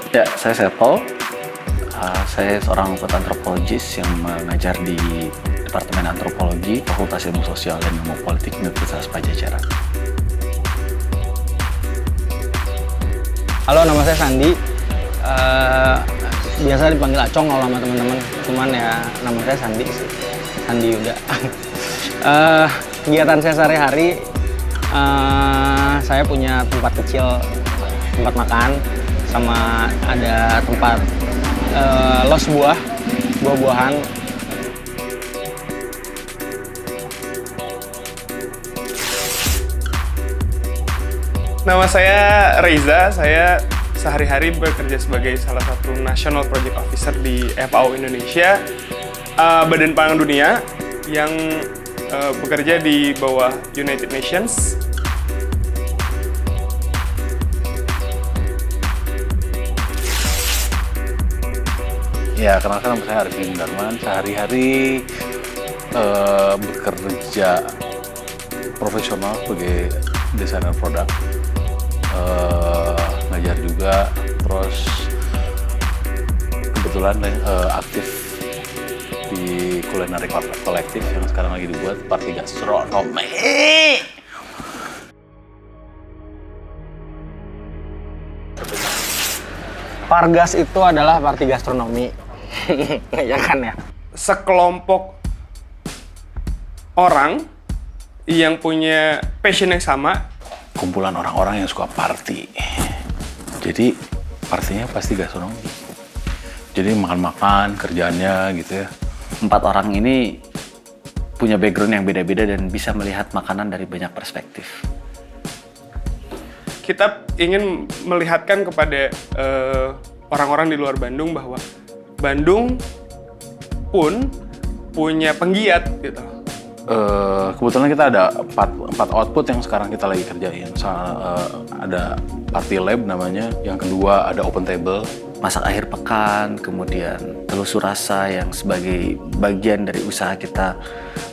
Ya, saya Sepol. Saya seorang antropologis yang mengajar di Departemen Antropologi, Fakultas Ilmu Sosial dan Ilmu Politik Universitas Padjadjaran. Halo, nama saya Sandi. Biasa dipanggil Acong kalau sama teman-teman. Cuman ya nama saya Sandi sih. Sandi Yuda. Kegiatan saya sehari-hari, saya punya tempat kecil, tempat makan, sama ada tempat los buah-buahan. Nama saya Reza, saya sehari-hari bekerja sebagai salah satu National Project Officer di FAO Indonesia, Badan Pangan Dunia yang bekerja di bawah United Nations. Ya, kenalkan nama saya Arifin Darman. Sehari-hari bekerja profesional sebagai desainer produk. Ngajar juga, terus kebetulan aktif di Culinary Collective yang sekarang lagi dibuat, Party Gastronomi. Pargas itu adalah party gastronomi. Ya kan ya? Sekelompok orang yang punya passion yang sama. Kumpulan orang-orang yang suka party. Jadi partinya pasti gastronomi. Jadi makan-makan kerjaannya gitu ya. 4 orang ini punya background yang beda-beda dan bisa melihat makanan dari banyak perspektif. Kita ingin melihatkan kepada orang-orang di luar Bandung bahwa Bandung pun punya penggiat gitu. Kebetulan kita ada 4 output yang sekarang kita lagi kerjain. Ada Party Lab namanya, yang kedua ada Open Table, masak akhir pekan, kemudian telusur rasa yang sebagai bagian dari usaha kita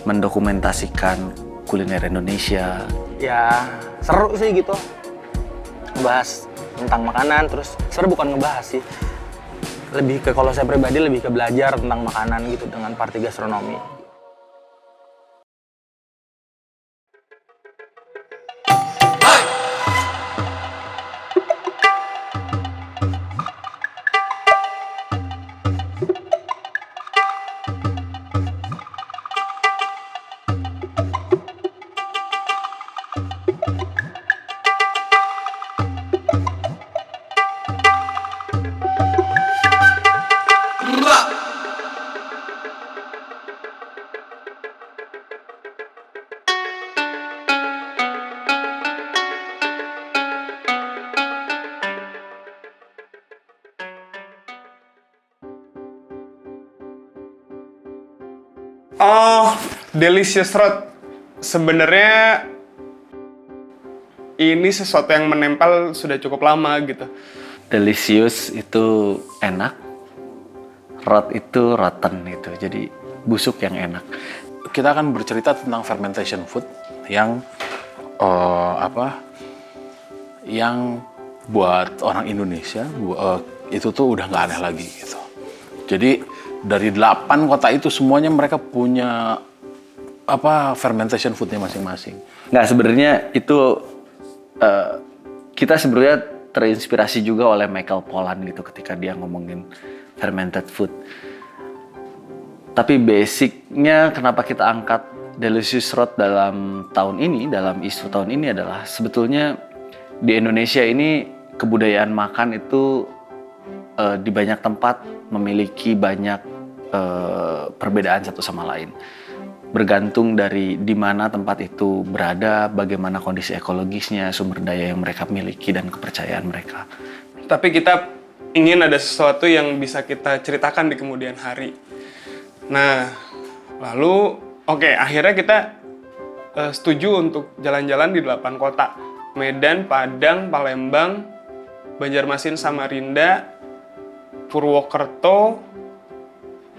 mendokumentasikan kuliner Indonesia. Ya seru sih gitu, ngebahas tentang makanan. Terus seru bukan ngebahas sih, lebih ke, kalau saya pribadi lebih ke belajar tentang makanan gitu dengan party gastronomi. Oh, Delicious Road. Sebenarnya ini sesuatu yang menempel sudah cukup lama gitu. Delicious itu enak, rot itu rotten gitu, jadi busuk yang enak. Kita akan bercerita tentang fermentation food yang yang buat orang Indonesia itu tuh udah nggak aneh lagi gitu. Jadi dari 8 kota itu semuanya mereka punya fermentation foodnya masing-masing. Nggak, sebenarnya itu kita sebenarnya terinspirasi juga oleh Michael Pollan gitu ketika dia ngomongin fermented food. Tapi basicnya kenapa kita angkat Delicious Road dalam tahun ini, dalam isu tahun ini adalah sebetulnya di Indonesia ini kebudayaan makan itu di banyak tempat memiliki banyak perbedaan satu sama lain. Bergantung dari di mana tempat itu berada, bagaimana kondisi ekologisnya, sumber daya yang mereka miliki, dan kepercayaan mereka. Tapi kita ingin ada sesuatu yang bisa kita ceritakan di kemudian hari. Nah, lalu akhirnya kita setuju untuk jalan-jalan di 8 kota. Medan, Padang, Palembang, Banjarmasin, Samarinda, Purwokerto,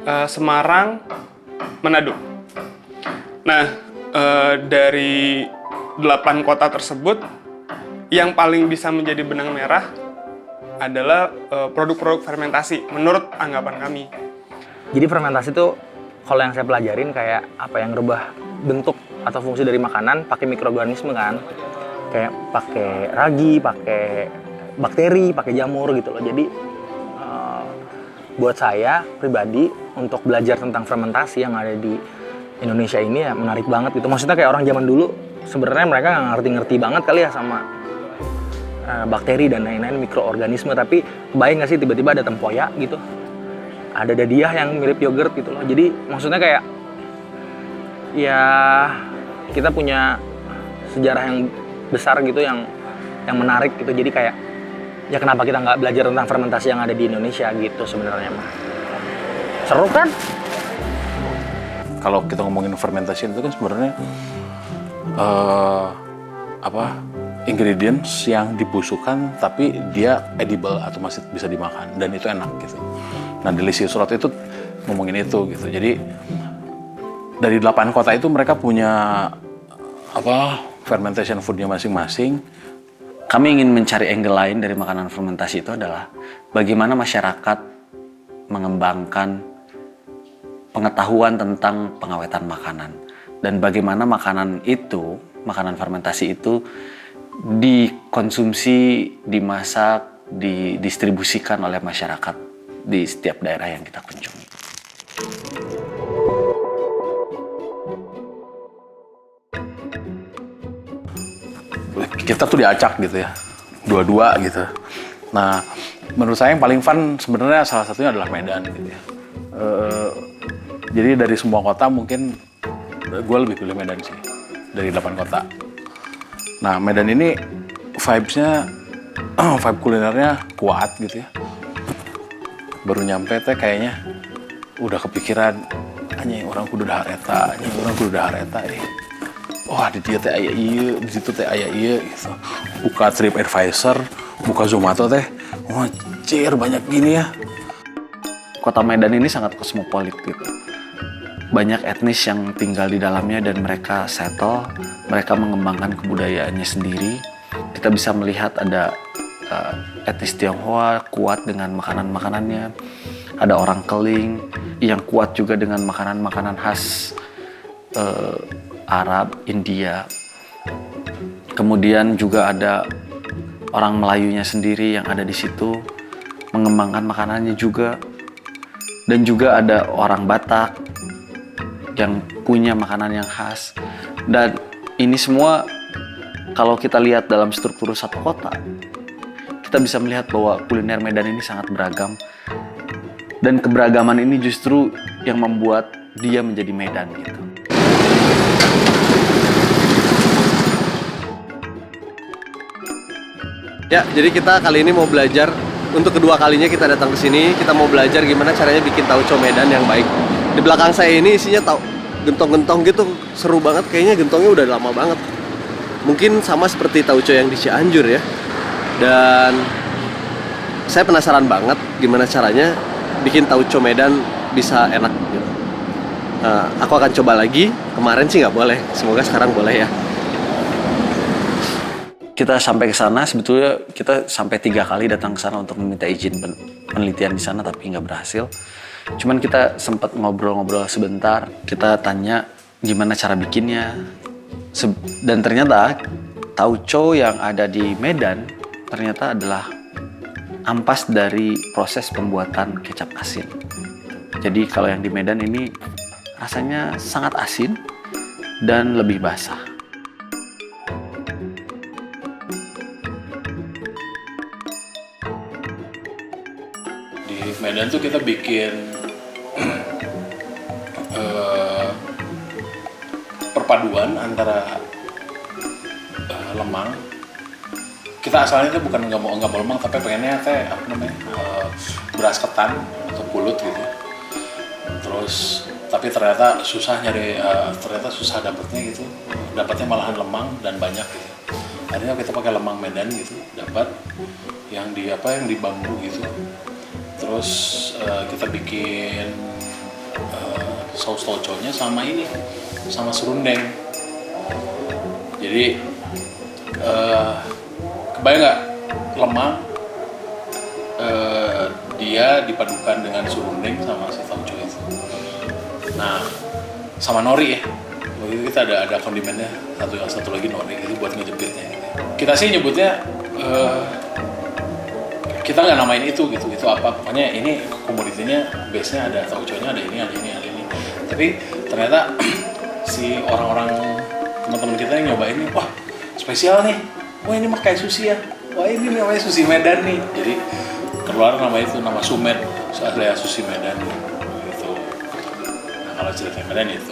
Semarang, Manado. Nah, dari 8 kota tersebut, yang paling bisa menjadi benang merah adalah produk-produk fermentasi menurut anggapan kami. Jadi fermentasi itu kalau yang saya pelajarin kayak apa yang ngerubah bentuk atau fungsi dari makanan pakai mikroorganisme kan. Kayak pakai ragi, pakai bakteri, pakai jamur gitu loh. Jadi buat saya pribadi untuk belajar tentang fermentasi yang ada di Indonesia ini ya menarik banget gitu. Maksudnya kayak orang zaman dulu sebenarnya mereka nggak ngerti-ngerti banget kali ya sama bakteri dan lain-lain mikroorganisme, tapi kebayang nggak sih tiba-tiba ada tempoyak gitu, ada dadiah yang mirip yogurt gitu loh. Jadi maksudnya kayak ya kita punya sejarah yang besar gitu yang menarik gitu. Jadi kayak ya kenapa kita nggak belajar tentang fermentasi yang ada di Indonesia gitu sebenarnya mah. Seru kan? Kalau kita ngomongin fermentasi itu kan sebenarnya ingredients yang dibusukkan tapi dia edible atau masih bisa dimakan dan itu enak gitu. Nah, Delicious Road itu ngomongin itu gitu. Jadi dari 8 kota itu mereka punya fermentation foodnya masing-masing. Kami ingin mencari angle lain dari makanan fermentasi itu adalah bagaimana masyarakat mengembangkan pengetahuan tentang pengawetan makanan dan bagaimana makanan fermentasi itu dikonsumsi, dimasak, didistribusikan oleh masyarakat di setiap daerah yang kita kunjungi. Kita tuh diacak gitu ya, dua-dua gitu. Nah, menurut saya yang paling fun sebenarnya salah satunya adalah Medan gitu ya. Jadi dari semua kota mungkin gue lebih pilih Medan sih, dari 8 kota. Nah, Medan ini vibe kulinernya kuat gitu ya. Baru nyampe teh kayaknya udah kepikiran, anjing orang kudu dahar eta. Wah, di dia teh aya ieu, di situ teh aya ieu gitu. Buka TripAdvisor, buka Zomato teh, wah, banyak gini ya. Kota Medan ini sangat kosmopolit gitu. Banyak etnis yang tinggal di dalamnya dan mereka settle, mereka mengembangkan kebudayaannya sendiri. Kita bisa melihat ada etnis Tionghoa kuat dengan makanan-makanannya. Ada orang Keling yang kuat juga dengan makanan-makanan khas Arab, India. Kemudian juga ada orang Melayunya sendiri yang ada di situ, mengembangkan makanannya juga. Dan juga ada orang Batak yang punya makanan yang khas. Dan ini semua kalau kita lihat dalam struktur satu kota, kita bisa melihat bahwa kuliner Medan ini sangat beragam. Dan keberagaman ini justru yang membuat dia menjadi Medan gitu. Ya, jadi kita kali ini mau belajar, untuk kedua kalinya kita datang ke sini, kita mau belajar gimana caranya bikin tauco Medan yang baik. Di belakang saya ini isinya gentong-gentong gitu, seru banget, kayaknya gentongnya udah lama banget. Mungkin sama seperti tauco yang di Cianjur ya. Dan saya penasaran banget gimana caranya bikin tauco Medan bisa enak gitu. Aku akan coba lagi, kemarin sih nggak boleh, semoga sekarang boleh ya. Kita sampai ke sana, sebetulnya kita sampai 3 kali datang ke sana untuk meminta izin penelitian di sana, tapi nggak berhasil. Cuman kita sempat ngobrol-ngobrol sebentar, kita tanya gimana cara bikinnya. Dan ternyata tauco yang ada di Medan ternyata adalah ampas dari proses pembuatan kecap asin. Jadi kalau yang di Medan ini rasanya sangat asin dan lebih basah. Medan tuh kita bikin perpaduan antara lemang. Kita asalnya itu bukan nggak mau lemang, tapi pengennya teh beras ketan atau pulut gitu. Terus tapi ternyata susah dapetnya gitu. Dapatnya malahan lemang dan banyak gitu. Akhirnya kita pakai lemang Medan gitu, dapat yang di bambu gitu. Terus kita bikin saus tauconya sama serundeng. Jadi kebayang nggak lemang dia dipadukan dengan serundeng sama si tauco itu. Nah, sama nori ya. Waktu itu kita ada kondimennya, satu lagi nori itu buat ngejepitnya. Kita sih nyebutnya kita nggak namain itu gitu, itu apa, pokoknya ini komoditinya base-nya ada tauconya, ada ini. Tapi ternyata si orang-orang teman-teman kita yang nyobain nih, wah spesial nih, wah ini mah kayak sushi ya, wah ini namanya sushi Medan nih, jadi keluar nama itu, nama Sumed, asli sushi Medan gitu. Nah kalau cerita Medan itu.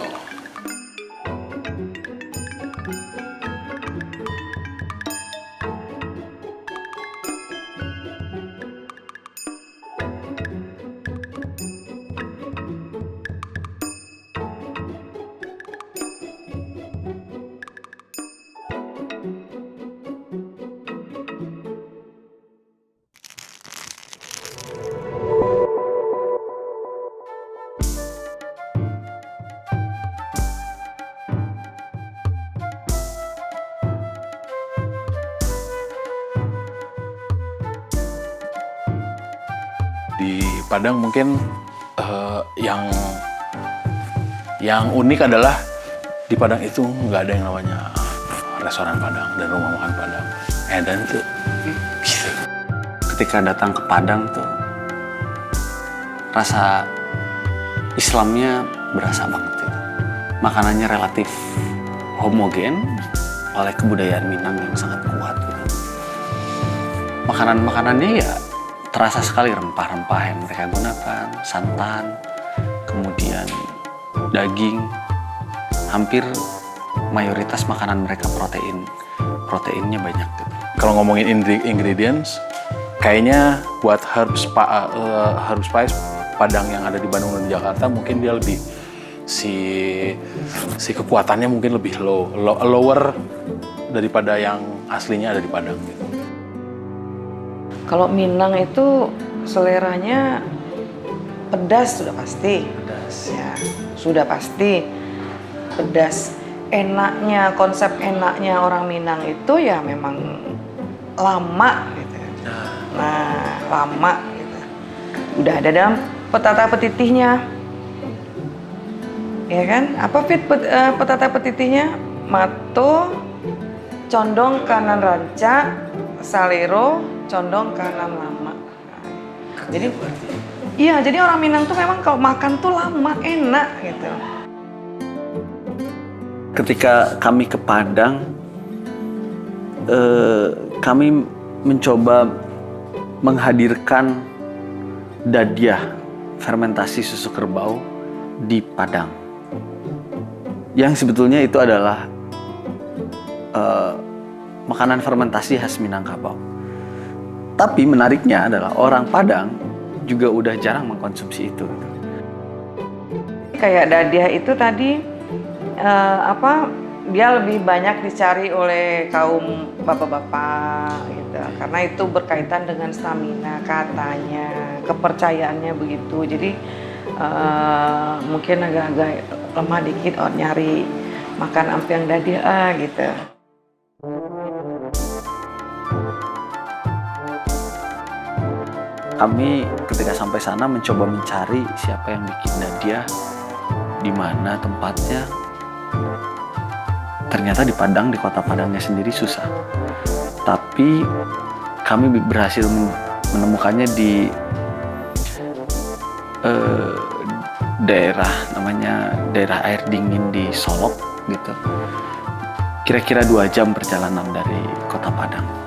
Di Padang mungkin yang unik adalah di Padang itu nggak ada yang namanya restoran Padang dan rumah makan Padang. Dan tuh gitu. Ketika datang ke Padang tuh rasa Islamnya berasa banget itu. Makanannya relatif homogen oleh kebudayaan Minang yang sangat kuat gitu. Makanannya ya terasa sekali rempah-rempah yang mereka gunakan, santan, kemudian daging. Hampir mayoritas makanan mereka proteinnya banyak gitu. Kalau ngomongin ingredients, kayaknya buat herb spice Padang yang ada di Bandung dan Jakarta mungkin dia lebih si kekuatannya mungkin lebih lower daripada yang aslinya ada di Padang gitu. Kalau Minang itu seleranya pedas sudah pasti. Ya, sudah pasti pedas. Enaknya, konsep enaknya orang Minang itu ya memang lama gitu. Nah, lama gitu. Udah ada dalam petata petitihnya. Ya kan? Apa petata petitihnya? Mato, condong kanan ranca, salero, condong kanan lama. Jadi iya, jadi orang Minang tuh memang kalau makan tuh lama, enak gitu. Ketika kami ke Padang, kami mencoba menghadirkan dadiah fermentasi susu kerbau di Padang. Yang sebetulnya itu adalah makanan fermentasi khas Minangkabau. Tapi menariknya adalah orang Padang juga udah jarang mengkonsumsi itu. Kayak dadiah itu tadi dia lebih banyak dicari oleh kaum bapak-bapak gitu. Karena itu berkaitan dengan stamina katanya, kepercayaannya begitu. Jadi mungkin agak-agak lemah dikit nyari makan ampiang dadiah gitu. Kami ketika sampai sana mencoba mencari siapa yang bikin dadiah, di mana tempatnya. Ternyata di Padang, di kota Padangnya sendiri susah. Tapi kami berhasil menemukannya di daerah air dingin di Solok gitu. Kira-kira 2 jam perjalanan dari kota Padang.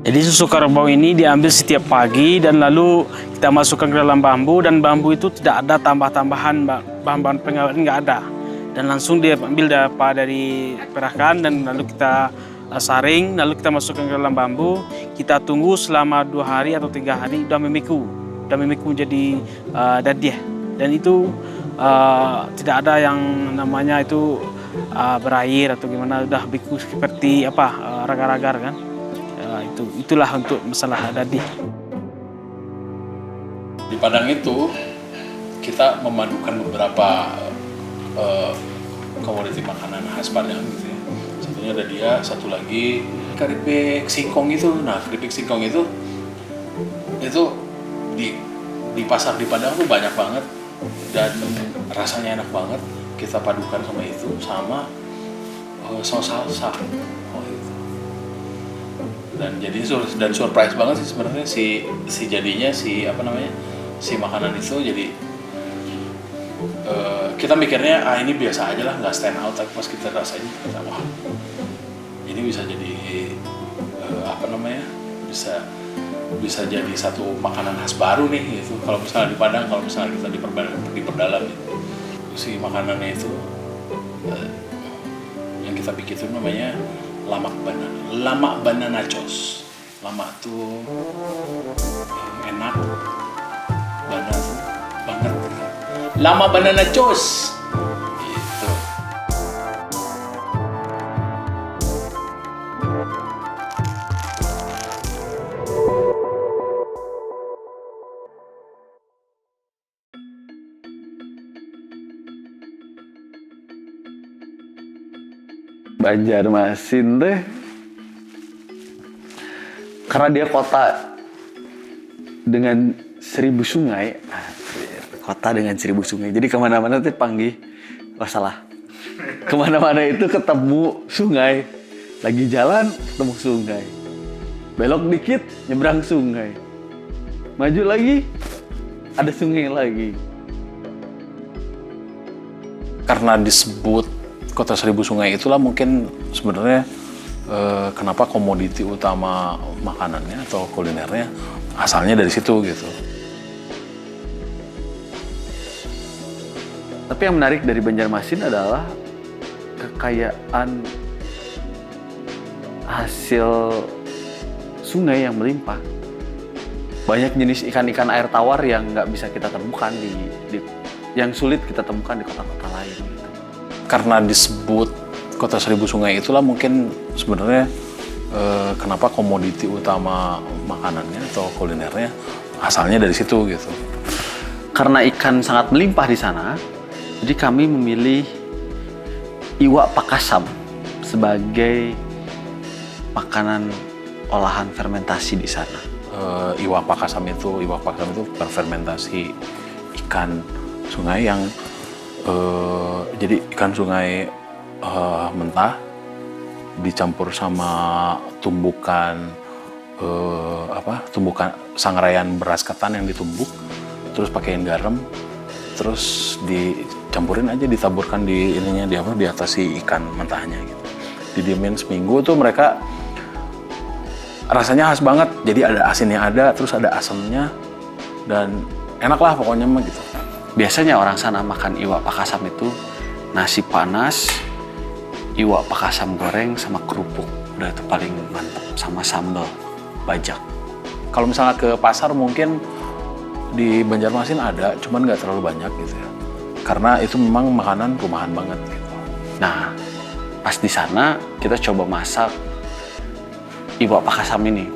Jadi susu kerbau ini diambil setiap pagi dan lalu kita masukkan ke dalam bambu, dan bambu itu tidak ada tambah-tambahan bahan-bahan pengawet, nggak ada, dan langsung dia ambil dari perakan dan lalu kita saring, lalu kita masukkan ke dalam bambu, kita tunggu selama 2 hari atau 3 hari udah memiku jadi dadiah, dan itu tidak ada yang namanya itu berair atau gimana, udah biku seperti ragar-ragar kan. Itulah untuk masalah dadiah. Di Padang itu kita memadukan beberapa komoditi makanan khas Padang gitu ya. Satunya ada dia, satu lagi keripik singkong itu. Nah, keripik singkong itu di pasar di Padang tuh banyak banget dan rasanya enak banget. Kita padukan sama itu sama saus salsa. Oh itu. Dan jadi surprise banget sih sebenarnya si jadinya si makanan itu jadi kita mikirnya ini biasa aja lah, nggak stand out, tapi pas kita rasain kita wah ini bisa jadi bisa jadi satu makanan khas baru nih gitu. Kalau misalnya di Padang, kalau misalnya kita diperdalam gitu. Si makanannya itu yang kita bikin itu namanya lamak banana nachos. Lama tuh enak, banana tuh banget. Lama banana nachos. Gitu. Banjarmasin teh karena dia kota dengan 1000 sungai, kota dengan 1000 sungai. Jadi kemana-mana tuh panggil, salah. Kemana-mana itu ketemu sungai. Lagi jalan ketemu sungai. Belok dikit nyebrang sungai. Maju lagi ada sungai lagi. Karena disebut kota 1000 sungai itulah mungkin sebenarnya kenapa komoditi utama makanannya atau kulinernya asalnya dari situ gitu. Tapi yang menarik dari Banjarmasin adalah kekayaan hasil sungai yang melimpah. Banyak jenis ikan-ikan air tawar yang nggak bisa kita temukan yang sulit kita temukan di kota-kota lain. Gitu. Karena disebut kota 1000 sungai itulah mungkin sebenarnya kenapa komoditi utama makanannya atau kulinernya asalnya dari situ gitu. Karena ikan sangat melimpah di sana, jadi kami memilih iwak pakasam sebagai makanan olahan fermentasi di sana. Iwak pakasam itu berfermentasi ikan sungai yang jadi ikan sungai mentah dicampur sama tumbukan sangarayan beras ketan yang ditumbuk, terus pakein garam, terus dicampurin aja, ditaburkan di atas si ikan mentahnya gitu. Didiemin seminggu tuh mereka rasanya khas banget. Jadi ada asinnya terus ada asamnya dan enak lah pokoknya mah gitu. Biasanya orang sana makan iwak pakasam itu nasi panas, iwak pakasam goreng sama kerupuk. Udah itu paling mantap, sama sambal bajak. Kalau misalnya ke pasar mungkin di Banjarmasin ada, cuman nggak terlalu banyak gitu ya. Karena itu memang makanan rumahan banget gitu. Nah, pas di sana kita coba masak iwak pakasam ini.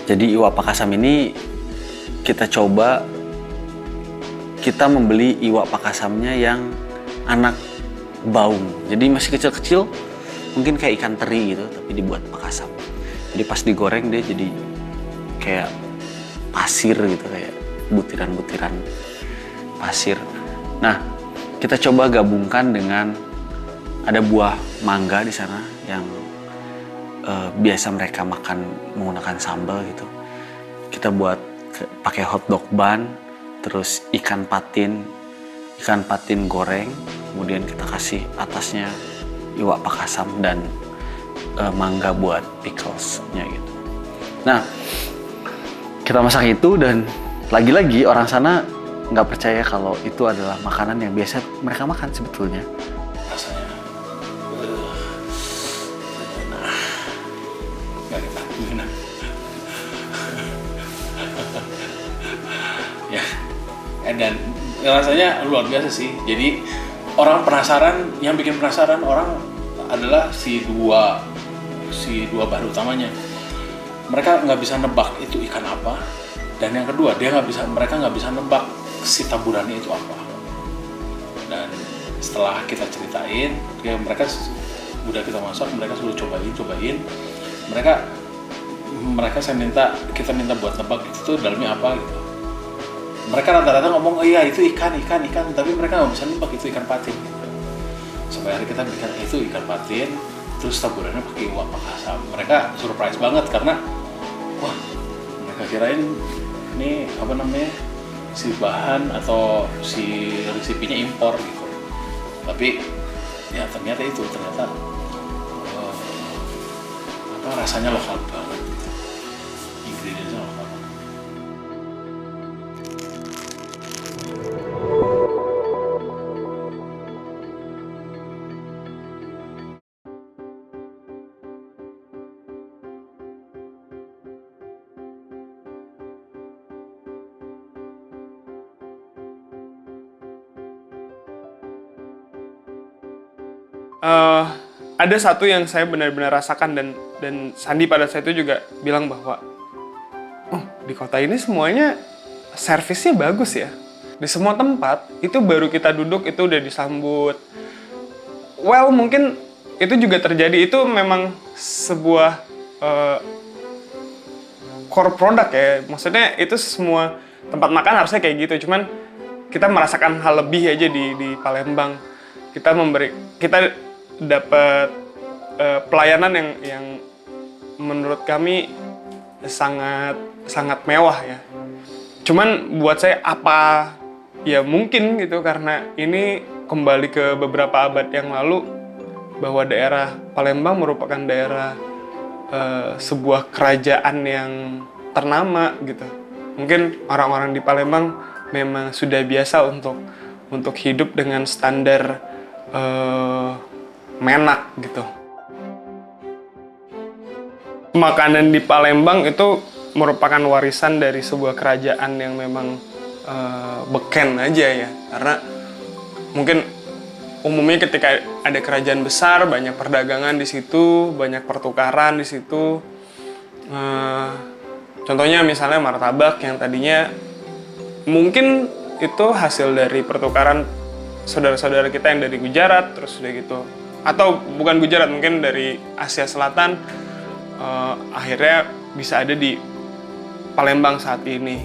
Jadi iwak pakasam ini kita membeli iwak pakasamnya yang anak baung. Jadi masih kecil-kecil, mungkin kayak ikan teri gitu, tapi dibuat pakasam. Jadi pas digoreng dia jadi kayak pasir gitu, kayak butiran-butiran pasir. Nah, kita coba gabungkan dengan ada buah mangga di sana yang biasa mereka makan menggunakan sambal gitu. Kita buat pakai hotdog bun, terus ikan patin goreng, kemudian kita kasih atasnya iwak pakasam dan mangga buat picklesnya gitu. Nah, kita masak itu dan lagi-lagi orang sana nggak percaya kalau itu adalah makanan yang biasa mereka makan sebetulnya. Rasanya nggak ketahuan. Ya, dan rasanya luar biasa sih. Jadi orang penasaran, yang bikin penasaran orang adalah si dua bahan utamanya. Mereka nggak bisa nebak itu ikan apa, Dan yang kedua, mereka nggak bisa nebak si taburannya itu apa. Dan setelah kita ceritain, ya mereka udah kita masak, mereka sudah cobain. Mereka kita minta buat nebak itu tuh dalamnya apa gitu. Mereka rata-rata ngomong, oh iya itu ikan, tapi mereka nggak bisa nebak itu ikan patin. Gitu. Sampai hari kita bikin itu ikan patin, terus taburannya pakai uang Makassar. Mereka surprise banget karena, wah, mereka kirain ini apa namanya, si bahan atau si resepinya impor gitu. Tapi ya ternyata rasanya lokal banget gitu. Ingredientsnya lokal. Ada satu yang saya benar-benar rasakan dan Sandi pada saat itu juga bilang bahwa di kota ini semuanya servisnya bagus ya. Di semua tempat itu baru kita duduk itu udah disambut. Well, mungkin itu juga terjadi, itu memang sebuah core product ya. Maksudnya itu semua tempat makan harusnya kayak gitu. Cuman kita merasakan hal lebih aja di Palembang. Kita dapat pelayanan yang menurut kami sangat mewah ya. Cuman buat saya apa ya mungkin gitu karena ini kembali ke beberapa abad yang lalu bahwa daerah Palembang merupakan daerah sebuah kerajaan yang ternama gitu. Mungkin orang-orang di Palembang memang sudah biasa untuk hidup dengan standar menak gitu. Makanan di Palembang itu merupakan warisan dari sebuah kerajaan yang memang beken aja ya. Karena mungkin umumnya ketika ada kerajaan besar, banyak perdagangan di situ, banyak pertukaran di situ. Contohnya misalnya martabak yang tadinya mungkin itu hasil dari pertukaran saudara-saudara kita yang dari Gujarat, terus udah gitu. Atau bukan Gujarat, mungkin dari Asia Selatan, akhirnya bisa ada di Palembang saat ini.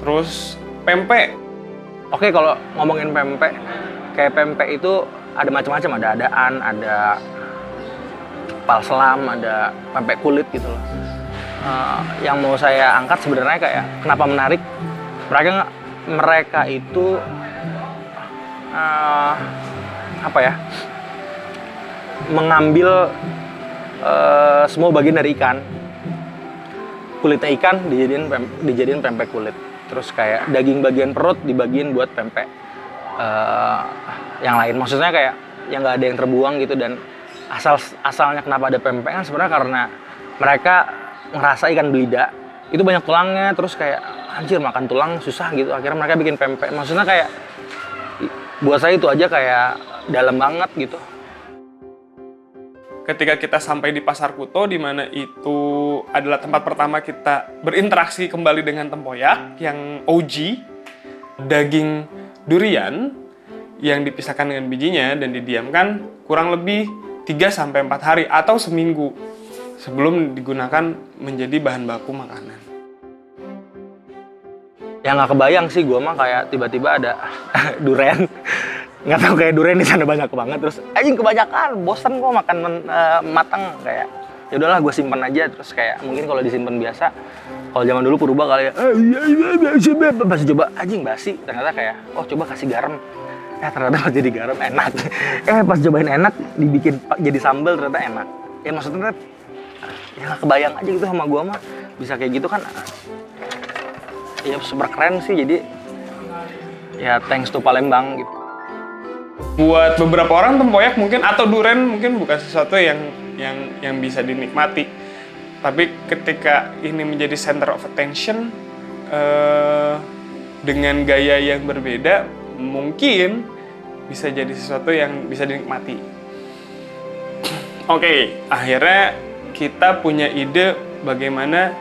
Terus pempek. Oke, kalau ngomongin pempek, kayak pempek itu ada macam-macam, ada adaan, ada palselam, ada pempek kulit gitu loh. Yang mau saya angkat sebenarnya kayak kenapa menarik, mereka itu mengambil semua bagian dari ikan. Kulitnya ikan dijadiin pempek kulit. Terus kayak daging bagian perut dibagiin buat pempek yang lain. Maksudnya kayak yang nggak ada yang terbuang gitu. Dan asalnya kenapa ada pempek kan sebenarnya karena mereka ngerasa ikan belida itu banyak tulangnya. Terus kayak anjir makan tulang susah gitu. Akhirnya mereka bikin pempek. Maksudnya kayak buat saya itu aja kayak dalam banget gitu. Ketika kita sampai di Pasar Kuto, di mana itu adalah tempat pertama kita berinteraksi kembali dengan tempoyak yang OG, daging durian yang dipisahkan dengan bijinya dan didiamkan kurang lebih 3-4 hari atau seminggu sebelum digunakan menjadi bahan baku makanan. Yang nggak kebayang sih gue mah kayak tiba-tiba ada durian. Nggak tahu kayak durian di sana banyak banget, terus anjing kebanyakan, bosen gue makan matang, kayak ya udahlah gue simpan aja. Terus kayak mungkin kalau disimpan biasa, kalau zaman dulu purba kali ya, pas coba anjing basi, ternyata kayak oh coba kasih garam, ternyata pas jadi garam enak, pas cobain enak dibikin jadi sambal ternyata enak. Ya maksudnya ya nggak kebayang aja gitu sama gue mah bisa kayak gitu kan, ya super keren sih. Jadi ya thanks to Palembang gitu. Buat beberapa orang tempoyak mungkin atau durian mungkin bukan sesuatu yang bisa dinikmati. Tapi ketika ini menjadi center of attention dengan gaya yang berbeda, mungkin bisa jadi sesuatu yang bisa dinikmati. Oke, akhirnya kita punya ide bagaimana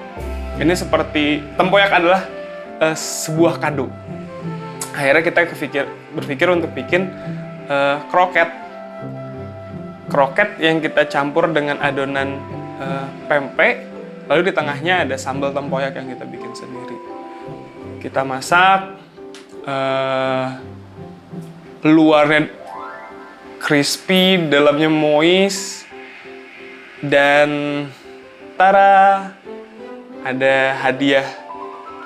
ini seperti tempoyak adalah sebuah kado. Akhirnya kita berpikir untuk bikin kroket. Kroket yang kita campur dengan adonan pempek, lalu di tengahnya ada sambal tempoyak yang kita bikin sendiri. Kita masak, luarnya crispy, dalamnya moist, dan tara, ada hadiah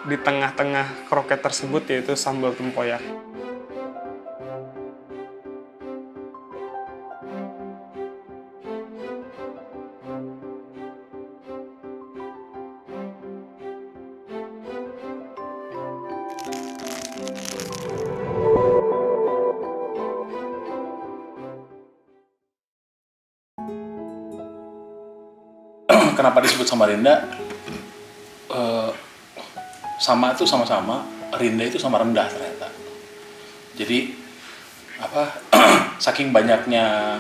di tengah-tengah kroket tersebut, yaitu sambal tempoyak. Kenapa disebut Samarinda? Sama itu sama-sama, Rinda itu sama rendah ternyata. Jadi saking banyaknya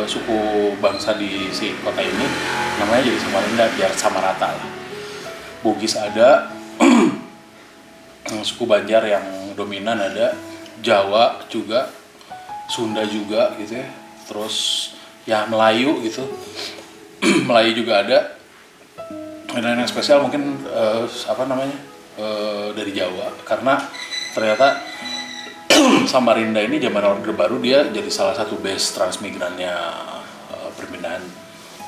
suku bangsa di si kota ini, namanya jadi Samarinda biar sama rata lah. Bugis ada, suku Banjar yang dominan ada, Jawa juga, Sunda juga gitu ya. Terus ya Melayu gitu. Melayu juga ada. Dan yang spesial mungkin dari Jawa, karena ternyata Samarinda ini zaman Orde Baru dia jadi salah satu base transmigrannya perpindahan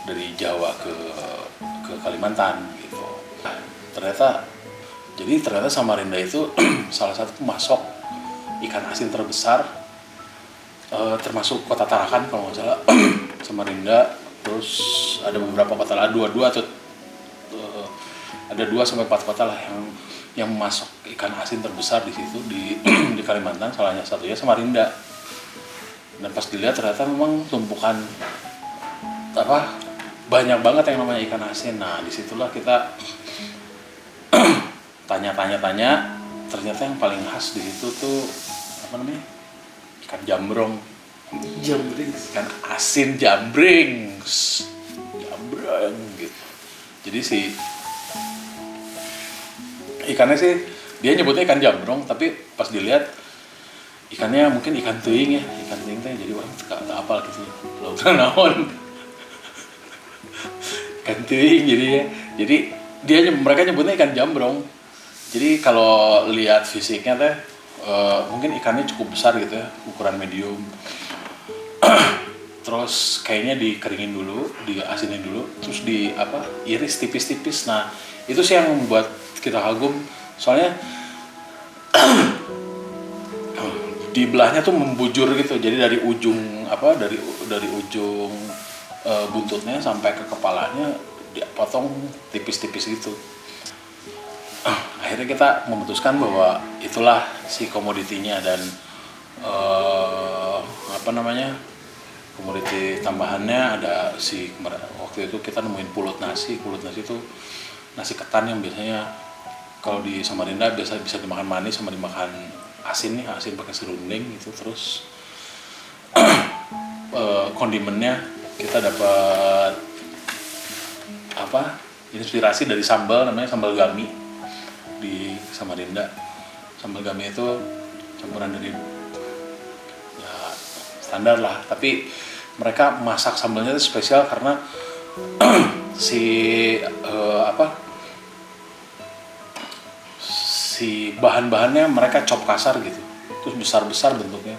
dari Jawa ke Kalimantan gitu. Ternyata Samarinda itu salah satu pemasok ikan asin terbesar, termasuk kota Tarakan kalau nggak salah. Samarinda, terus ada beberapa kota lah, ada 2 sampai 4 kota lah yang memasok ikan asin terbesar di situ di Kalimantan, salahnya satunya Samarinda. Dan pas dilihat ternyata memang tumpukan banyak banget yang namanya ikan asin. Nah, disitulah kita tanya, ternyata yang paling khas di situ tuh ikan jambrong. Ikan asin jambreng gitu. Jadi ikannya sih dia nyebutnya ikan jambrong, tapi pas dilihat ikannya mungkin ikan teuing ya, ikan teuing teh jadi orang gak apal gitu lautan naon. Ikan teuing jadi mereka nyebutnya ikan jambrong. Jadi kalau lihat fisiknya teh mungkin ikannya cukup besar gitu ya, ukuran medium. Terus kayaknya dikeringin dulu, diasinin dulu, terus iris tipis-tipis. Nah, itu sih yang membuat kita kagum, soalnya di belahnya tuh membujur gitu. Jadi dari ujung dari ujung buntutnya sampai ke kepalanya dipotong tipis-tipis gitu. Akhirnya kita memutuskan bahwa itulah si komoditinya, dan komoditi tambahannya ada waktu itu kita nemuin pulut nasi itu nasi ketan yang biasanya kalau di Samarinda biasa bisa dimakan manis sama dimakan asin pakai serunding gitu. Terus kondimennya kita dapat inspirasi dari sambal, namanya sambal gami di Samarinda. Sambal gami itu campuran dari standar lah, tapi mereka masak sambalnya itu spesial karena si bahan-bahannya mereka chop kasar gitu, terus besar-besar bentuknya.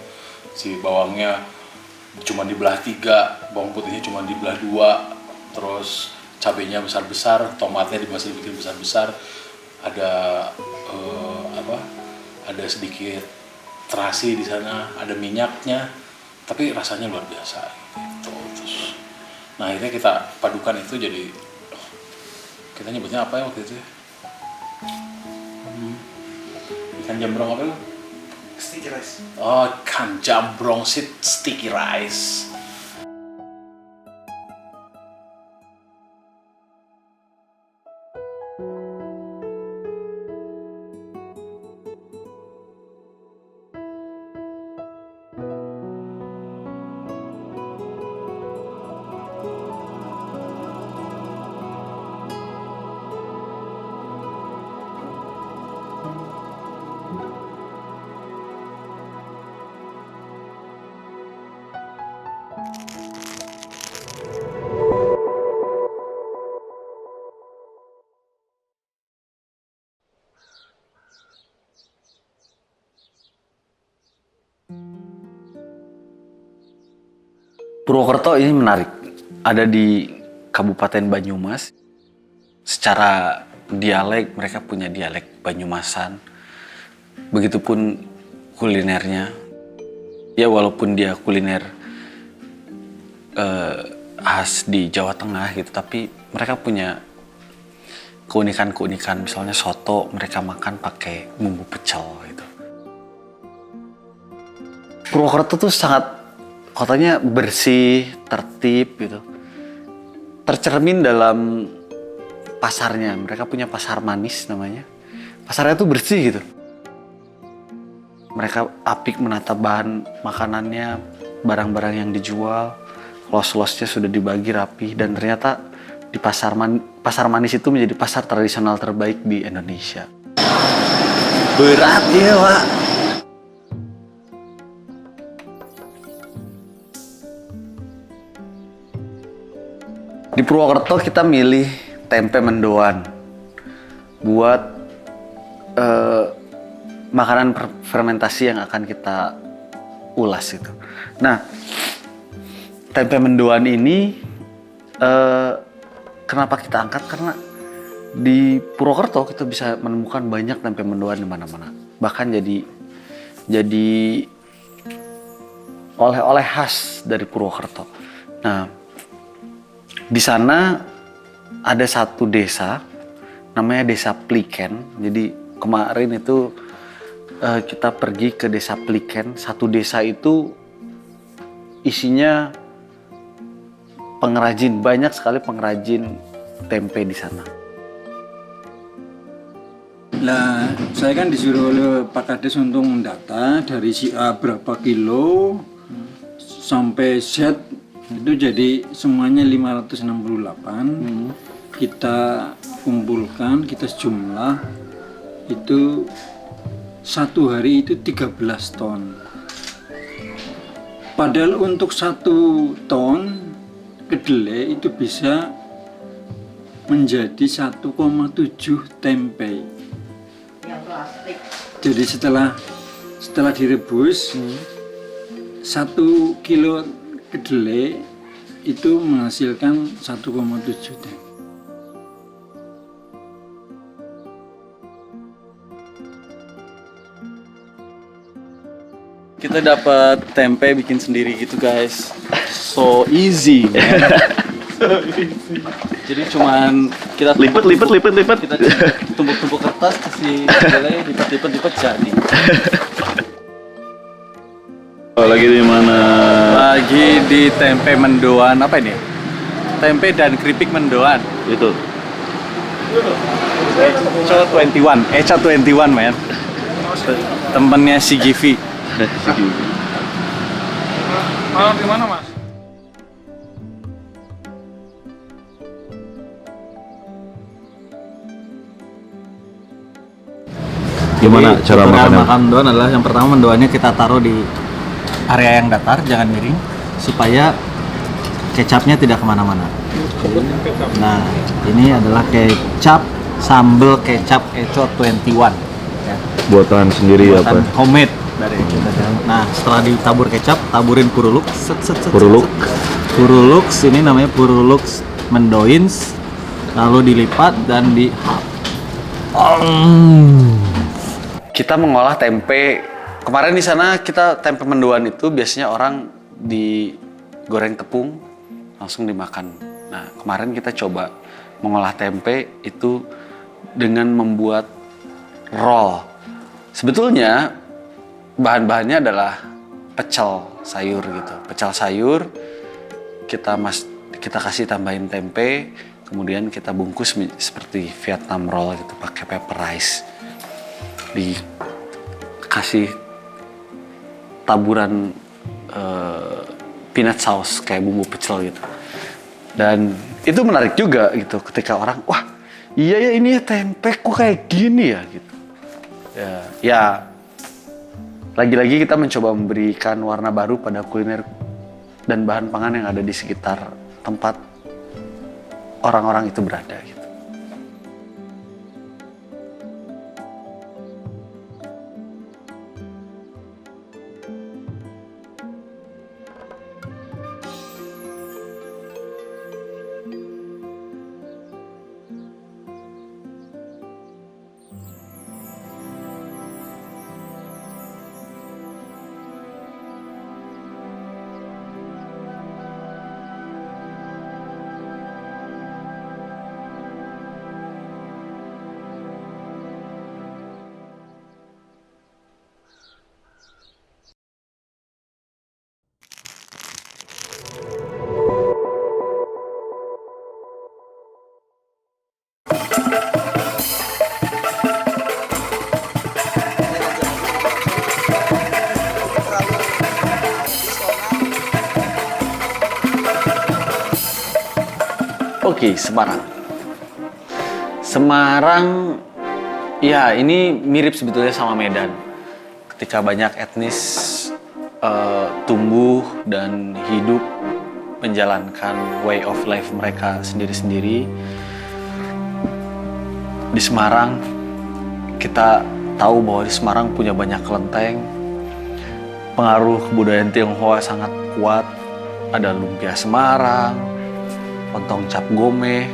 Si bawangnya cuma dibelah 3, bawang putihnya cuma dibelah 2, terus cabenya besar-besar, tomatnya masih dibikin besar-besar, ada ada sedikit terasi di sana, ada minyaknya, tapi rasanya luar biasa gitu. Terus nah akhirnya kita padukan itu, jadi kita nyebutnya apa ya waktu itu ya? Ikan jambrong apa ya? Sticky rice. Oh, ikan jambrong sticky rice. Purwokerto ini menarik. Ada di Kabupaten Banyumas. Secara dialek, mereka punya dialek Banyumasan. Begitupun kulinernya. Ya walaupun dia kuliner khas di Jawa Tengah gitu, tapi mereka punya keunikan-keunikan. Misalnya soto, mereka makan pakai bumbu pecel gitu. Purwokerto tuh sangat, kotanya bersih, tertib gitu. Tercermin dalam pasarnya. Mereka punya pasar manis namanya. Pasarnya tuh bersih gitu. Mereka apik menata bahan makanannya, barang-barang yang dijual. Los-losnya sudah dibagi rapi. Dan ternyata di pasar manis itu menjadi pasar tradisional terbaik di Indonesia. Berat ya, Pak. Di Purwokerto kita milih tempe mendoan buat makanan fermentasi yang akan kita ulas itu. Nah, tempe mendoan ini kenapa kita angkat? Karena di Purwokerto kita bisa menemukan banyak tempe mendoan di mana-mana. Bahkan jadi oleh-oleh khas dari Purwokerto. Nah, di sana ada satu desa, namanya Desa Pliken. Jadi kemarin itu kita pergi ke Desa Pliken. Satu desa itu isinya pengrajin, banyak sekali pengrajin tempe di sana. Nah, saya kan disuruh oleh Pak Kades untuk mendata dari si A berapa kilo sampai Z. Itu jadi semuanya 568. Kita kumpulkan, kita jumlah itu satu hari itu 13 ton. Padahal untuk 1 ton kedelai itu bisa menjadi 1,7 tempe. Jadi setelah direbus 1 kilo kedelai itu menghasilkan 1,7 tempe. Kita dapat tempe bikin sendiri gitu guys. So easy, man. Jadi cuman kita lipat. Kita tumpuk-tumpuk kertas, kasih kedelai, lipat jadi. Lagi di mana? Lagi di tempe mendoan, apa ini? Tempe dan keripik mendoan. Itu. Echa 21 man. Temennya si Givi. Di mana, Mas? Gimana cara makannya? Makan mendoan adalah yang pertama mendoannya kita taruh di area yang datar, jangan miring, supaya kecapnya tidak kemana-mana. Nah, ini adalah kecap sambal kecap Echo 21. Ya. Buatan sendiri Buatan apa? homemade dari kita. Nah, setelah ditabur kecap, taburin Purulux. Purulux. Purulux ini namanya Purulux mendoins, lalu dilipat dan di Kita mengolah tempe. Kemarin di sana kita tempe mendoan itu biasanya orang digoreng tepung langsung dimakan. Nah, kemarin kita coba mengolah tempe itu dengan membuat roll. Sebetulnya bahan-bahannya adalah pecel sayur gitu. Pecel sayur kita kasih tambahin tempe, kemudian kita bungkus seperti Vietnam roll gitu pakai pepper rice. Dikasih taburan peanut sauce kayak bumbu pecel gitu. Dan itu menarik juga gitu ketika orang, wah iya ya ini ya tempe kok kayak gini ya gitu. Ya lagi-lagi kita mencoba memberikan warna baru pada kuliner dan bahan pangan yang ada di sekitar tempat orang-orang itu berada gitu. Oke, Semarang. Semarang, ya ini mirip sebetulnya sama Medan. Ketika banyak etnis tumbuh dan hidup menjalankan way of life mereka sendiri-sendiri. Di Semarang, kita tahu bahwa di Semarang punya banyak kelenteng. Pengaruh kebudayaan Tionghoa sangat kuat. Ada lumpia Semarang, lontong cap gome,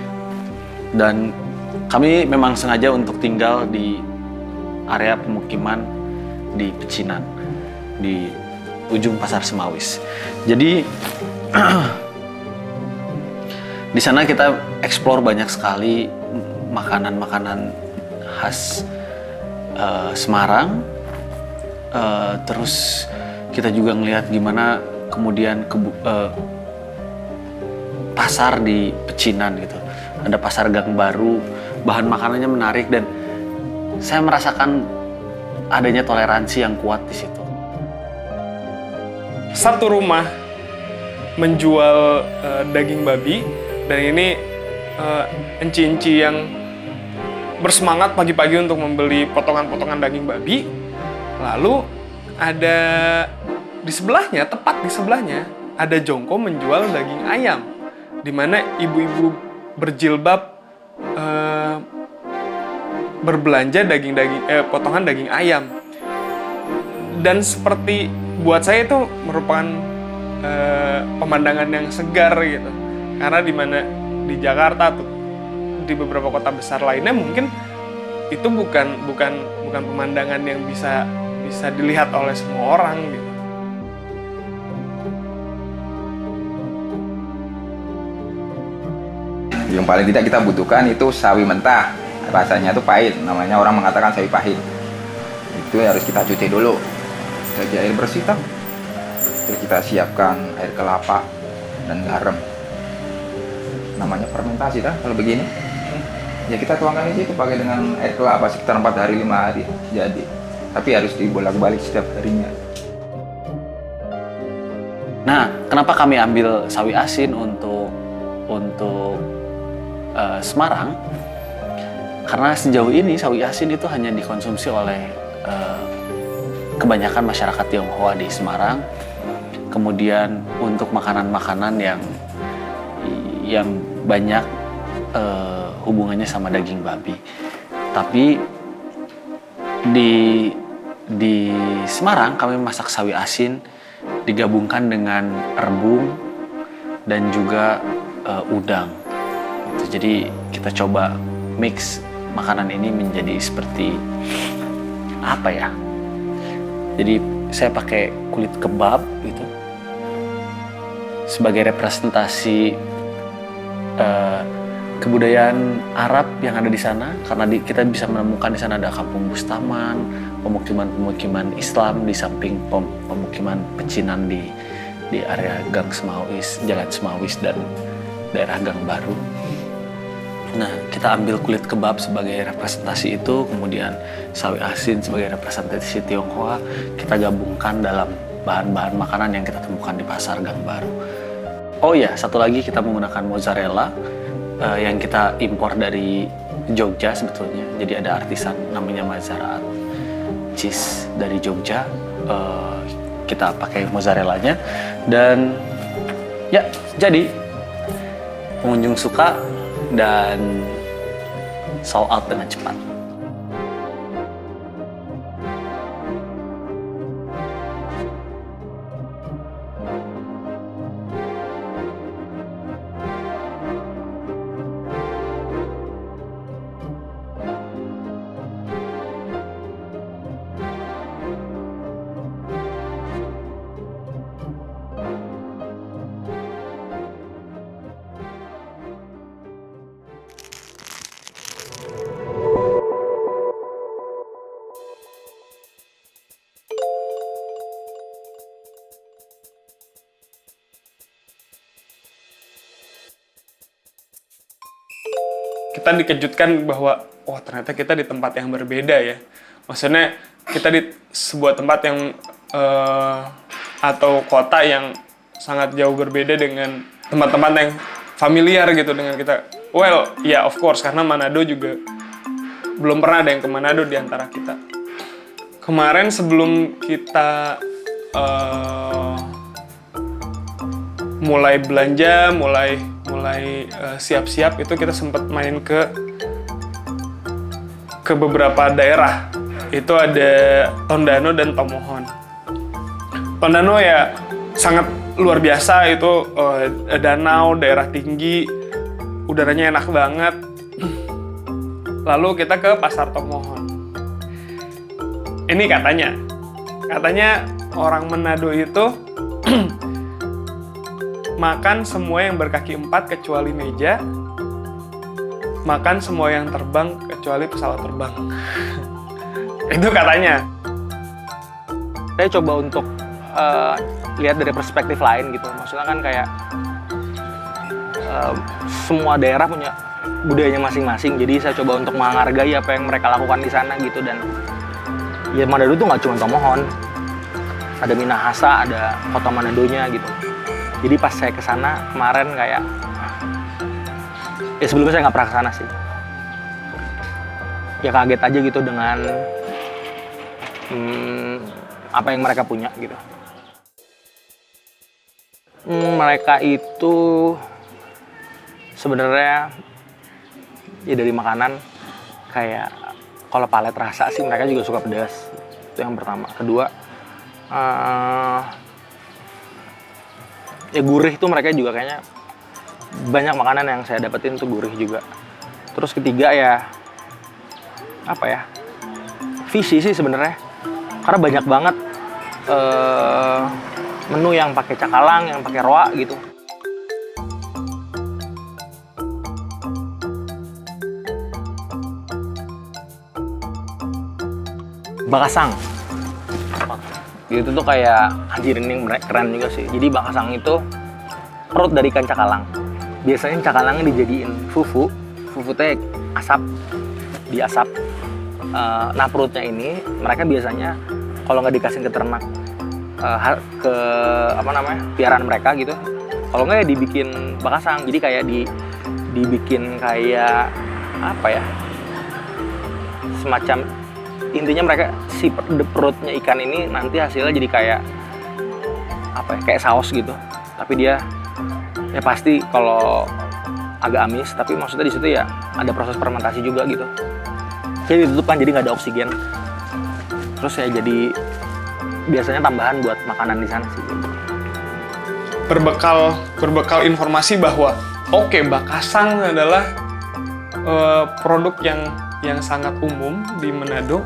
dan kami memang sengaja untuk tinggal di area pemukiman di Pecinan, di ujung Pasar Semawis. Jadi di sana kita eksplor banyak sekali makanan-makanan khas Semarang. Terus kita juga ngelihat gimana kemudian pasar di Pecinan gitu. Ada pasar Gang Baru, bahan makanannya menarik dan saya merasakan adanya toleransi yang kuat di situ. Satu rumah menjual daging babi, dan ini enci-enci yang bersemangat pagi-pagi untuk membeli potongan-potongan daging babi. Lalu ada di sebelahnya, tepat di sebelahnya, ada jongko menjual daging ayam, di mana ibu-ibu berjilbab berbelanja potongan daging ayam. Dan seperti buat saya itu merupakan pemandangan yang segar gitu, karena di mana di Jakarta tuh, di beberapa kota besar lainnya mungkin itu bukan pemandangan yang bisa dilihat oleh semua orang gitu. Yang paling tidak kita butuhkan itu sawi mentah, rasanya itu pahit, namanya orang mengatakan sawi pahit. Itu harus kita cuci dulu, jadi air bersih tak. Terus kita siapkan air kelapa dan garam. Namanya fermentasi dah kalau begini. Ya kita tuangkan di situ pakai dengan air kelapa sekitar 4 hari 5 hari jadi. Tapi harus dibolak-balik setiap harinya. Nah, kenapa kami ambil sawi asin untuk Semarang? Karena sejauh ini sawi asin itu hanya dikonsumsi oleh kebanyakan masyarakat Tionghoa di Semarang. Kemudian untuk makanan-makanan yang banyak hubungannya sama daging babi. Tapi di Semarang kami masak sawi asin digabungkan dengan rebung dan juga udang. Jadi kita coba mix makanan ini menjadi seperti apa ya? Jadi saya pakai kulit kebab gitu sebagai representasi kebudayaan Arab yang ada di sana, karena kita bisa menemukan di sana ada kampung Bustaman, pemukiman Islam di samping pemukiman Pecinan di area Gang Semawis, Jalan Semawis dan daerah Gang Baru. Nah, kita ambil kulit kebab sebagai representasi itu, kemudian sawi asin sebagai representasi Tionghoa, kita gabungkan dalam bahan-bahan makanan yang kita temukan di pasar Gang Baru. Oh ya, satu lagi kita menggunakan mozzarella yang kita impor dari Jogja sebetulnya. Jadi ada artisan namanya Mazaraat Cheese dari Jogja. Kita pakai mozzarellanya dan ya jadi pengunjung suka dan sold out dengan cepat. Kita dikejutkan bahwa ternyata kita di tempat yang berbeda ya. Maksudnya kita di sebuah tempat yang atau kota yang sangat jauh berbeda dengan tempat-tempat yang familiar gitu dengan kita. Well, ya of course, karena Manado juga belum pernah ada yang ke Manado di antara kita. Kemarin sebelum kita mulai belanja, mulai siap-siap, itu kita sempat main ke beberapa daerah. Itu ada Tondano dan Tomohon. Tondano ya sangat luar biasa, itu danau, daerah tinggi, udaranya enak banget. Lalu kita ke Pasar Tomohon. Ini katanya orang Manado itu makan semua yang berkaki 4 kecuali meja, makan semua yang terbang kecuali pesawat terbang. Itu katanya. Saya coba untuk lihat dari perspektif lain gitu. Maksudnya kan kayak semua daerah punya budayanya masing-masing. Jadi saya coba untuk menghargai apa yang mereka lakukan di sana gitu. Dan ya Manado tuh nggak cuma Tomohon, ada Minahasa, ada kota Manadonya gitu. Jadi pas saya kesana kemarin kayak, ya sebelumnya saya nggak pernah kesana sih. Ya kaget aja gitu dengan apa yang mereka punya gitu. Mereka itu sebenarnya ya dari makanan kayak kalau palet rasa sih mereka juga suka pedas. Itu yang pertama. Kedua, ya gurih tuh mereka juga kayaknya banyak makanan yang saya dapetin tuh gurih juga. Terus ketiga ya apa ya, visi sih sebenarnya, karena banyak banget menu yang pakai cakalang, yang pakai roa gitu. Bakasang itu tuh kayak anjir, ini keren juga sih. Jadi bakasang itu perut dari ikan cakalang. Biasanya cakalangnya dijadiin fufu teh asap, diasap. Nah perutnya ini mereka biasanya kalau nggak dikasih ke ternak, ke apa namanya, piaraan mereka gitu, kalau nggak ya dibikin bakasang. Jadi kayak dibikin kayak apa ya, semacam, intinya mereka si perutnya ikan ini nanti hasilnya jadi kayak apa ya, kayak saus gitu. Tapi dia ya pasti kalau agak amis, tapi maksudnya di situ ya ada proses fermentasi juga gitu. Jadi ditutup kan, jadi nggak ada oksigen. Terus ya jadi biasanya tambahan buat makanan di sana sih. Berbekal informasi bahwa oke, bakasang adalah produk yang sangat umum di Manado.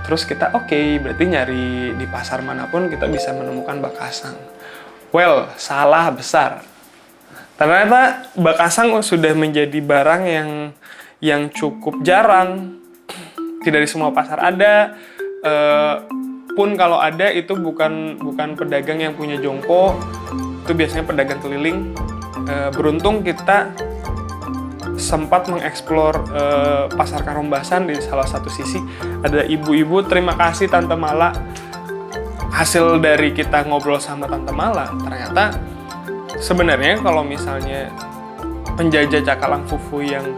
Terus kita berarti nyari di pasar manapun kita bisa menemukan bakasang. Well, salah besar. Ternyata bakasang sudah menjadi barang yang cukup jarang. Tidak di semua pasar ada. Pun kalau ada itu bukan pedagang yang punya jongko, itu biasanya pedagang keliling. Beruntung kita sempat mengeksplor pasar Karombasan. Di salah satu sisi ada ibu-ibu, terima kasih Tante Mala. Hasil dari kita ngobrol sama Tante Mala, ternyata sebenarnya kalau misalnya penjajah cakalang fufu yang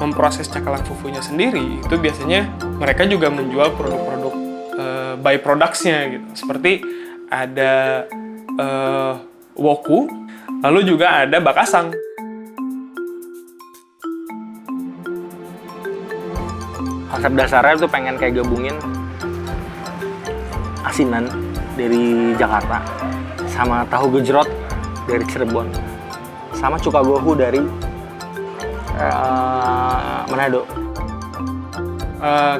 memproses cakalang fufunya sendiri, itu biasanya mereka juga menjual produk-produk byproducts-nya gitu. Seperti ada woku, lalu juga ada bakasang. Konsep dasarnya tuh pengen kayak gabungin asinan dari Jakarta sama tahu gejrot dari Cirebon sama cuka gohu dari Manado.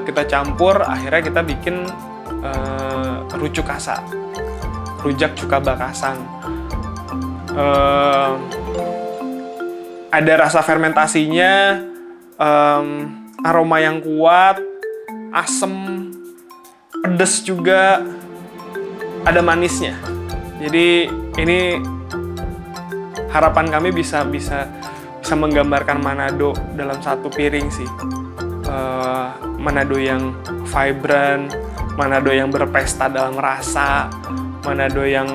Kita campur, akhirnya kita bikin rucuk kasa, rujak cuka bakasang. Ada rasa fermentasinya, aroma yang kuat, asem, pedas juga, ada manisnya. Jadi ini harapan kami bisa menggambarkan Manado dalam satu piring sih. Manado yang vibrant, Manado yang berpesta dalam rasa, Manado yang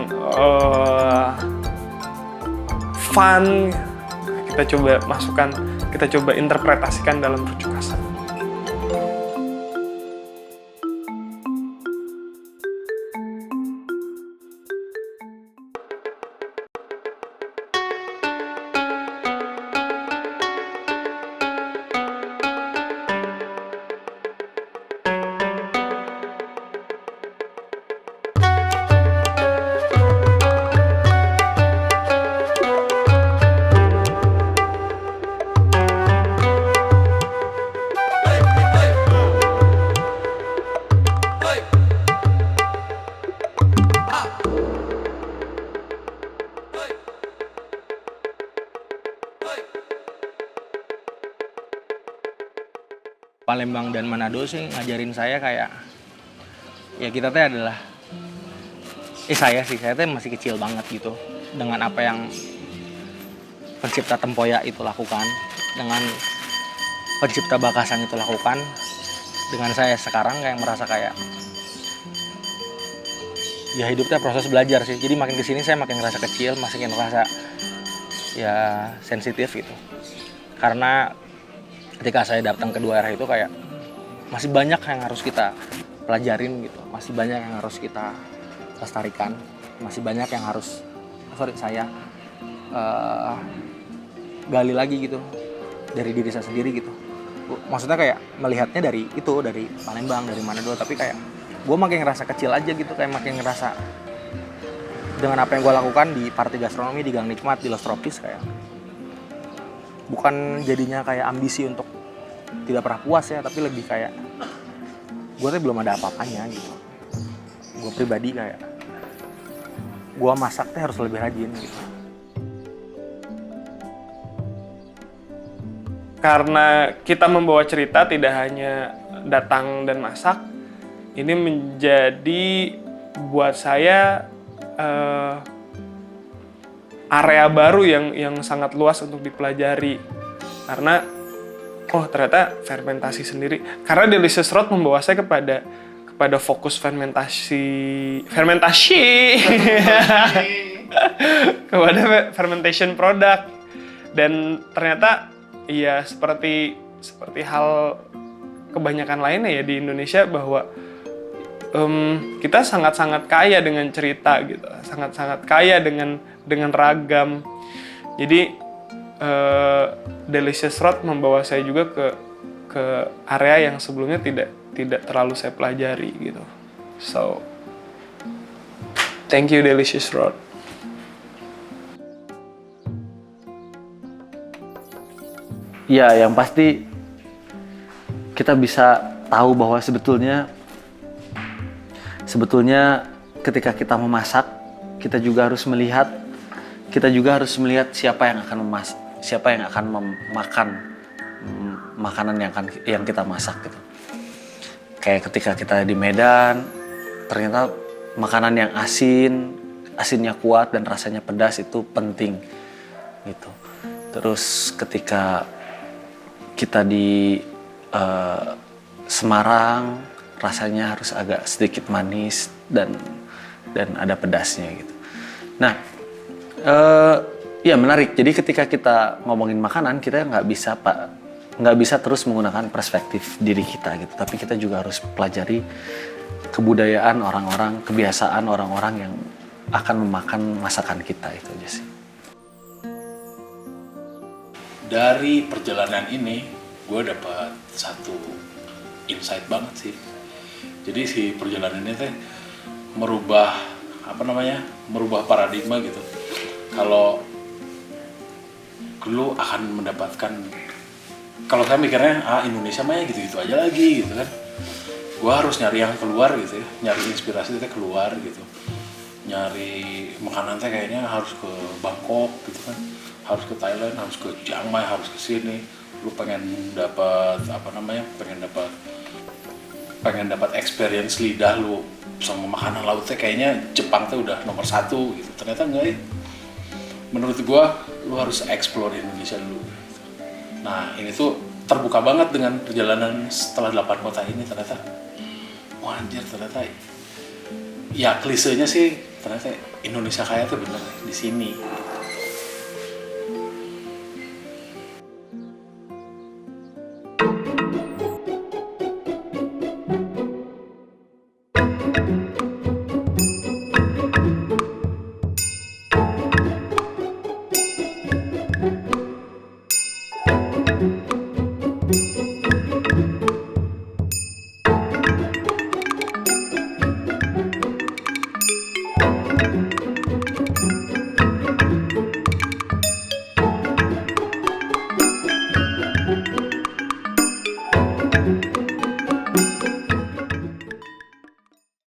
fun, kita coba masukkan, kita coba interpretasikan dalam percukasan. Palembang dan Manado sih ngajarin saya kayak ya kita teh adalah saya teh masih kecil banget gitu dengan apa yang pencipta tempoyak itu lakukan, dengan pencipta bakasan itu lakukan, dengan saya sekarang kayak merasa kayak ya hidupnya proses belajar sih. Jadi makin kesini saya makin ngerasa kecil, makin ngerasa ya sensitif gitu. Karena ketika saya datang ke dua daerah itu kayak masih banyak yang harus kita pelajarin gitu, masih banyak yang harus kita lestarikan, masih banyak yang harus saya gali lagi gitu dari diri saya sendiri gitu. Maksudnya kayak melihatnya dari itu, dari Palembang, dari Manado, tapi kayak gue makin ngerasa kecil aja gitu, kayak makin ngerasa dengan apa yang gue lakukan di Party Gastronomi, di Gang Nikmat, di Los Tropis, kayak bukan jadinya kayak ambisi untuk tidak pernah puas ya, tapi lebih kayak gue tuh belum ada apa-apanya gitu. Gue pribadi kayak gue masak tuh harus lebih rajin gitu. Karena kita membawa cerita tidak hanya datang dan masak, ini menjadi buat saya area baru yang sangat luas untuk dipelajari. Karena ternyata fermentasi sendiri. Karena Delicious Road membawa saya kepada fokus fermentasi kepada fermentation product. Dan ternyata ya seperti hal kebanyakan lainnya ya di Indonesia, bahwa kita sangat-sangat kaya dengan cerita gitu, sangat-sangat kaya dengan ragam. Jadi Delicious Road membawa saya juga ke area yang sebelumnya tidak terlalu saya pelajari gitu. So, thank you Delicious Road. Ya, yang pasti kita bisa tahu bahwa sebetulnya ketika kita memasak, kita juga harus melihat siapa yang akan memakan makanan yang kita masak gitu. Kayak ketika kita di Medan, ternyata makanan yang asinnya kuat dan rasanya pedas itu penting gitu. Terus ketika kita di Semarang, rasanya harus agak sedikit manis dan ada pedasnya gitu. Nah, ya menarik. Jadi ketika kita ngomongin makanan, kita nggak bisa terus menggunakan perspektif diri kita gitu. Tapi kita juga harus pelajari kebudayaan orang-orang, kebiasaan orang-orang yang akan memakan masakan kita, itu aja sih. Dari perjalanan ini, gue dapat satu insight banget sih. Jadi si perjalanan ini teh merubah paradigma gitu. Kalau lu akan mendapatkan, kalau saya mikirnya Indonesia mah ya gitu-gitu aja lagi gitu kan. Gue harus nyari yang keluar gitu ya, nyari inspirasi teh keluar gitu. Nyari makanan teh kayaknya harus ke Bangkok gitu kan, harus ke Thailand, harus ke Chiang Mai, harus ke sini. Lu pengen dapat pengen dapat experience lidah lu sama makanan lautnya, kayaknya Jepang tuh udah nomor 1 gitu. Ternyata enggak ya. Menurut gua lu harus explore Indonesia dulu gitu. Nah ini tuh terbuka banget dengan perjalanan setelah 8 kota ini. Ternyata wah anjir, ternyata ya klisenya sih ternyata Indonesia kaya tuh bener di sini. Thank you.